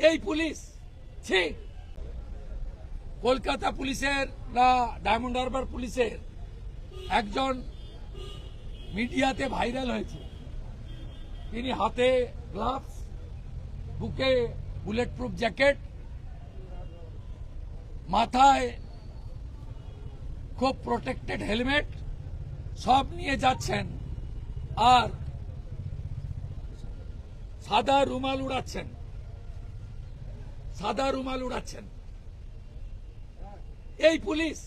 এই পুলিশ ছি কলকাতা পুলিশের না ডায়মন্ড হারবার পুলিশের একজন মিডিয়াতে ভাইরাল হয়েছে। তিনি হাতে গ্লাভস, বুকে বুলেট প্রুফ জ্যাকেট, মাথায় খুব প্রোটেক্টেড হেলমেট সব নিয়ে যাচ্ছেন আর সাদা রুমাল উড়াচ্ছেন। এই পুলিশ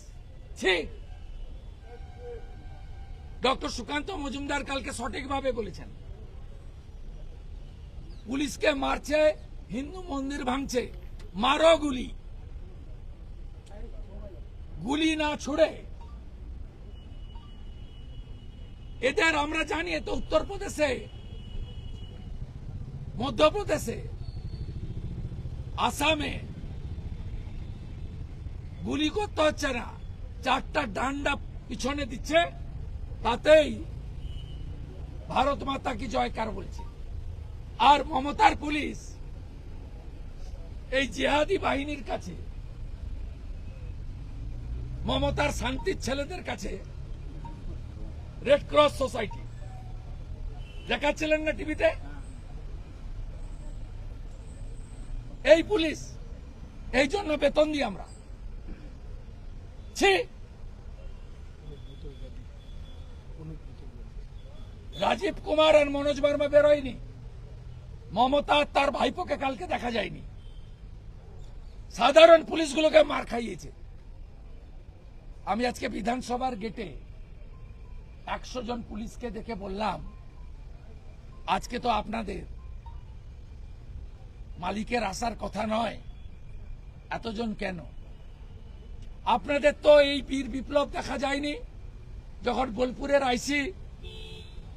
ছি। ডক্টর সুকান্ত মজুমদার কালকে সঠিকভাবে বলেছেন, পুলিশকে মারছে, হিন্দু মন্দির ভাঙছে, মারো গুলি, গুলি না ছুড়ে। এদের আমরা জানি তো উত্তরপ্রদেশে, মধ্যপ্রদেশে, আসামে গুলি করতে হচ্ছে না, চারটা ডান্ডা পিছনে দিচ্ছে, তাতেই ভারত মাতা কি জয়কার বলছে। আর মমতার পুলিশ এই জিহাদি বাহিনীর কাছে, মমতার শান্তির ছেলেদের কাছে রেড ক্রস সোসাইটি দেখাচ্ছিলেন না টিভিতে। এই পুলিশ, এই জন্য বেতন দিই আমরা। ছি, রাজীব কুমার আর মনোজ বর্মা বেরোয়নি, মমতা তার ভাইপোকে কালকে দেখা যায়নি, সাধারণ পুলিশগুলোকে মার খাইয়েছে। আমি আজকে বিধানসভার গেটে 100 জন পুলিশকে দেখে বললাম, আজকে তো আপনাদের মালিকের আসার কথা নয়, এতজন কেন? আপনাদের তো এই বীর বিপ্লব দেখা যায়নি যখন বোলপুরের আইসি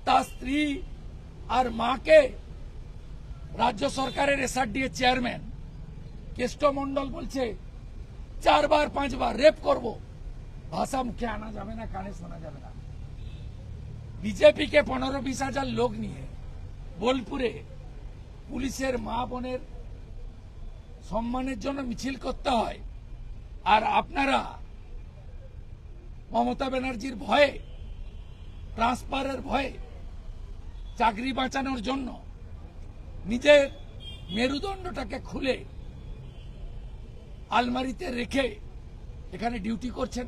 তার স্ত্রী আর মাকে রাজ্য সরকারের এসআরডিএ চেয়ারম্যান কেষ্ট মন্ডল বলছে 4 বার 5 বার রেপ করব, ভাষা মুখে আনা যাবে না, কানে শোনা যাবে না। বিজেপি কে 15-20 হাজার লোক নিয়ে বোলপুরে পুলিশের মা বোনের সম্মানের জন্য মিছিল করতে হয়, আর আপনারা মমতা ব্যানার্জির ভয়ে, ট্রান্সফারের ভয়ে, চাকরি বাঁচানোর জন্য নিজের মেরুদণ্ডটাকে খুলে আলমারিতে রেখে এখানে ডিউটি করছেন।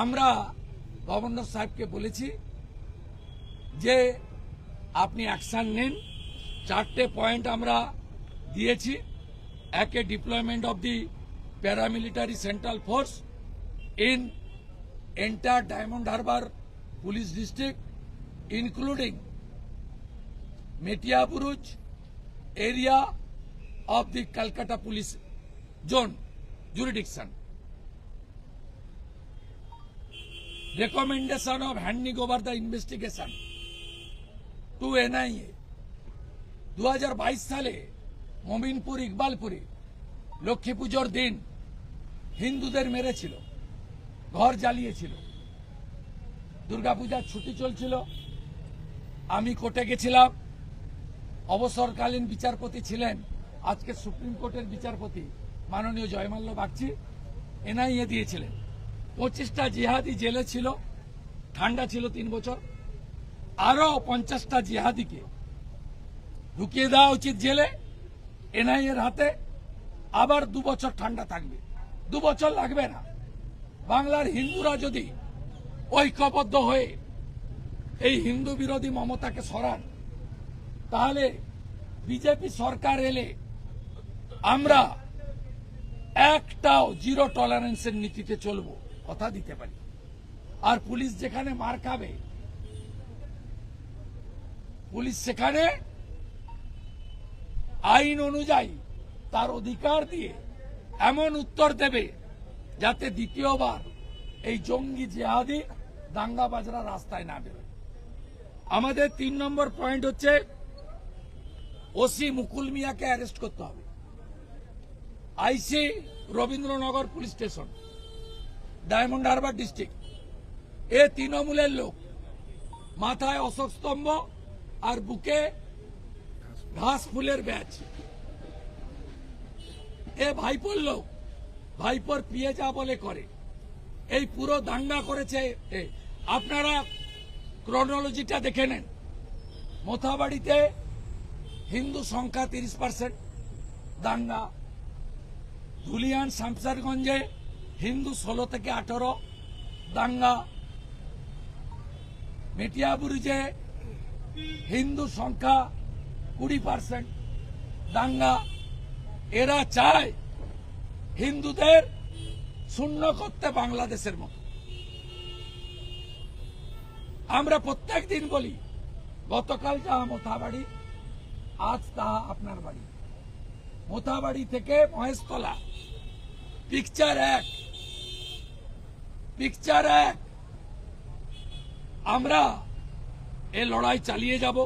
আমরা গভর্নর সাহেবকে বলেছি যে আপনি অ্যাকশন নেন। 4টে পয়েন্ট আমরা দিয়েছি। একে, deployment of the paramilitary central force in entire diamond Harbour police district including Metiabruz area of the Calcutta police zone jurisdiction. Recommendation of handing over the investigation to NIA. 2022 সালে মমিনপুর ইকবালপুরে লক্ষ্মী পুজোর দিন হিন্দুদের মেরেছিল, ঘর জ্বালিয়েছিল, দুর্গাপূজার ছুটি চলছিল। আমি কোর্টে গেছিলাম, অবসরকালীন বিচারপতি ছিলেন আজকে সুপ্রিম কোর্টের বিচারপতি মাননীয় জয়মাল্য বাগচি, এনআইএ দিয়েছিলেন। 25টা জিহাদি জেলে ছিল, ঠান্ডা ছিল 3 বছর, আরো 50টা জিহাদিকে ঢুকিয়ে দেওয়া উচিত জেলে এনআইএর হাতে, আবার 2 বছর ঠান্ডা থাকবে। 2 বছর লাগবে না। বাংলার হিন্দুরা যদি ঐক্যবদ্ধ হয়ে এই হিন্দু বিরোধী মমতাকে সরান, তাহলে বিজেপি সরকার এলে আমরা একটাও জিরো টলারেন্সের নীতিতে চলব, কথা দিতে পারি। আর পুলিশ যেখানে মার খাবে, পুলিশ সেখানে আইন অনুযায়ী তার অধিকার দিয়ে এমন উত্তর দেবে যাতে দ্বিতীয়বার এই জঙ্গি জিহাদি দাঙ্গাবাজরা রাস্তায় না বেরোয়। আমাদের 3 নম্বর পয়েন্ট হচ্ছে ওসি মুকুল মিয়াকে অ্যারেস্ট করতে হবে। IC Rabindranagar police station, Diamond Harbour district, এ তৃণমূলের লোক, মাথায় অশোক স্তম্ভ আর বুকে ঘাস ফুলের ব্যাচ। এ ভাইপোর লোক, ভাইপোর পিয়ে যা বলে করে। এই পুরো দাঙ্গা করেছে আপনারা ক্রোনোলজিটা দেখে নেন। মোথাবাড়িতে হিন্দু সংখ্যা 30%, দাঙ্গা। ধুলিয়ান শামসারগঞ্জে হিন্দু 16 থেকে 18, দাঙ্গা। মেটিয়াবুরুজে হিন্দু সংখ্যা 20%, দাঙ্গা। এরা চায় হিন্দুদের শূন্য করতে বাংলাদেশের মতো। আমরা প্রত্যেক দিন বলি, গতকাল যাহা মোথাবাড়ি, আজ তাহা আপনার বাড়ি। মোথাবাড়ি থেকে মহেশতলা, পিকচার এক। আমরা এ লড়াই চালিয়ে যাব।